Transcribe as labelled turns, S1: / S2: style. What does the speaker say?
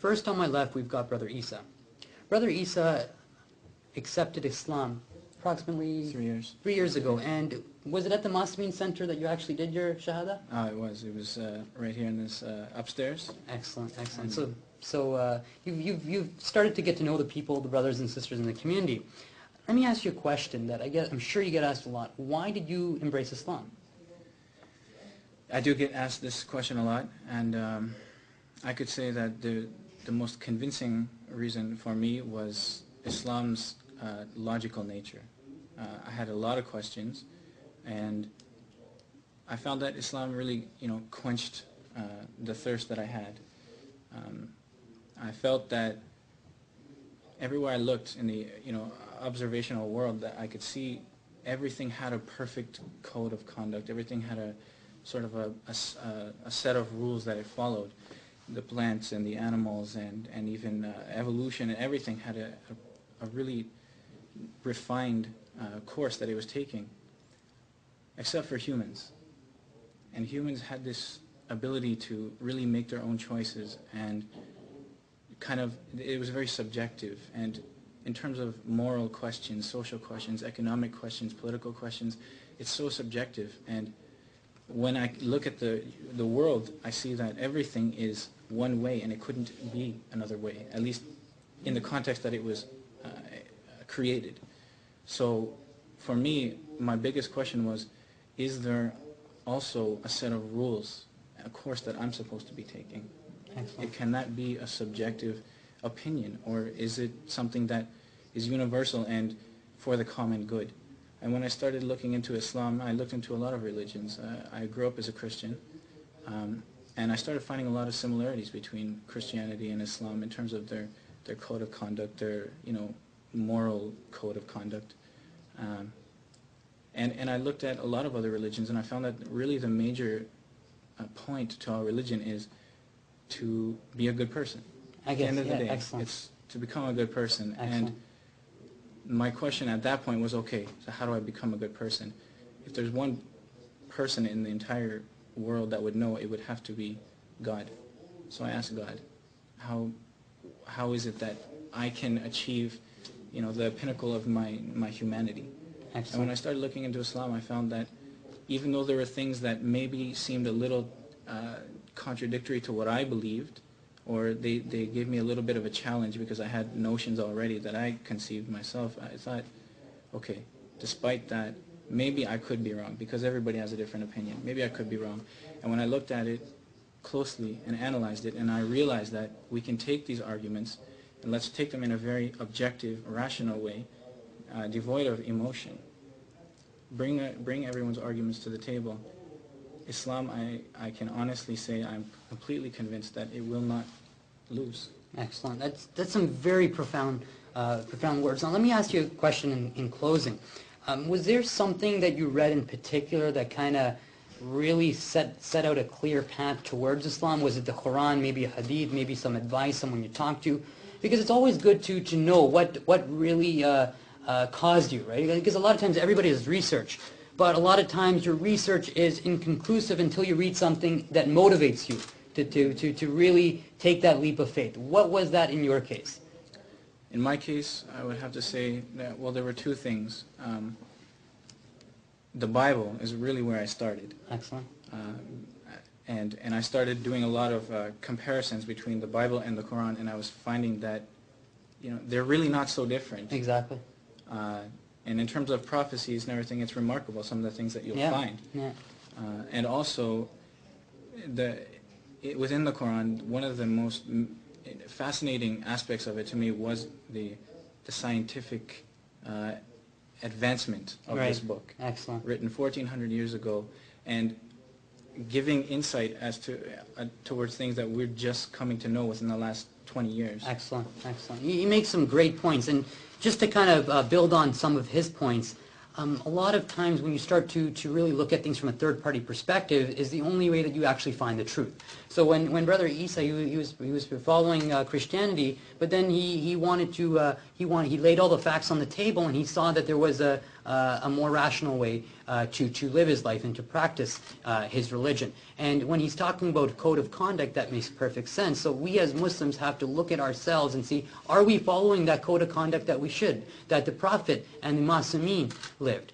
S1: first on my left, we've got Brother Isa. Brother Isa accepted Islam approximately 3 years ago. And was it at the Muslimin Center that you actually did your Shahada?
S2: It was. It was right here in this upstairs.
S1: Excellent, excellent. So you've started to get to know the people, the brothers and sisters in the community. Let me ask you a question that I'm sure you get asked a lot. Why did you embrace Islam?
S2: I do get asked this question a lot, and I could say that the most convincing reason for me was Islam's logical nature. I had a lot of questions, and I found that Islam really, quenched the thirst that I had. I felt that everywhere I looked in the, observational world, that I could see everything had a perfect code of conduct. Everything had a sort of a set of rules that it followed. The plants and the animals and even evolution and everything had a really refined course that it was taking, except for humans. And humans had this ability to really make their own choices, and it was very subjective. And in terms of moral questions, social questions, economic questions, political questions, it's so subjective. And when I look at the world, I see that everything is one way, and it couldn't be another way, at least in the context that it was created. So for me, my biggest question was, is there also a set of rules, a course that I'm supposed to be taking? Can that be a subjective opinion, or is it something that is universal and for the common good? And when I started looking into Islam, I looked into a lot of religions. I grew up as a Christian, and I started finding a lot of similarities between Christianity and Islam in terms of their code of conduct, their moral code of conduct. And I looked at a lot of other religions, and I found that really the major point to our religion is to be a good person.
S1: At the end of the day,
S2: it's to become a good person.
S1: Excellent.
S2: And my question at that point was, okay, so how do I become a good person? If there's one person in the entire world that would know, it would have to be God. So I asked God, how is it that I can achieve, the pinnacle of my humanity?
S1: Excellent.
S2: And when I started looking into Islam, I found that even though there were things that maybe seemed a little contradictory to what I believed, or they gave me a little bit of a challenge because I had notions already that I conceived myself, I thought, okay, despite that, maybe I could be wrong, because everybody has a different opinion. Maybe I could be wrong. And when I looked at it closely and analyzed it, and I realized that we can take these arguments and let's take them in a very objective, rational way, devoid of emotion. Bring everyone's arguments to the table. Islam, I can honestly say I'm completely convinced that it will not lose.
S1: Excellent. That's some very profound words. Now let me ask you a question in closing. Was there something that you read in particular that kind of really set out a clear path towards Islam? Was it the Quran, maybe a hadith, maybe some advice, someone you talked to? Because it's always good to know what really caused you, right? Because a lot of times everybody does research, but a lot of times your research is inconclusive until you read something that motivates you to really take that leap of faith. What was that in your case?
S2: In my case, I would have to say that, well, there were two things. The Bible is really where I started.
S1: Excellent.
S2: And I started doing a lot of comparisons between the Bible and the Quran, and I was finding that, they're really not so different.
S1: Exactly.
S2: And in terms of prophecies and everything, it's remarkable, some of the things that you'll find.
S1: Yeah.
S2: And also, within the Quran, one of the most fascinating aspects of it to me was the scientific advancement of this book.
S1: Excellent.
S2: Written 1400 years ago, and giving insight as towards things that we're just coming to know within the last 20 years.
S1: Excellent, excellent. You make some great points, and just to kind of build on some of his points, a lot of times when you start to really look at things from a third-party perspective is the only way that you actually find the truth. So when Brother Isa, he was following Christianity, but then he laid all the facts on the table, and he saw that there was a a more rational way to live his life and to practice his religion. And when he's talking about a code of conduct, that makes perfect sense. So we as Muslims have to look at ourselves and see, are we following that code of conduct that we should, that the Prophet and the Masameen lived?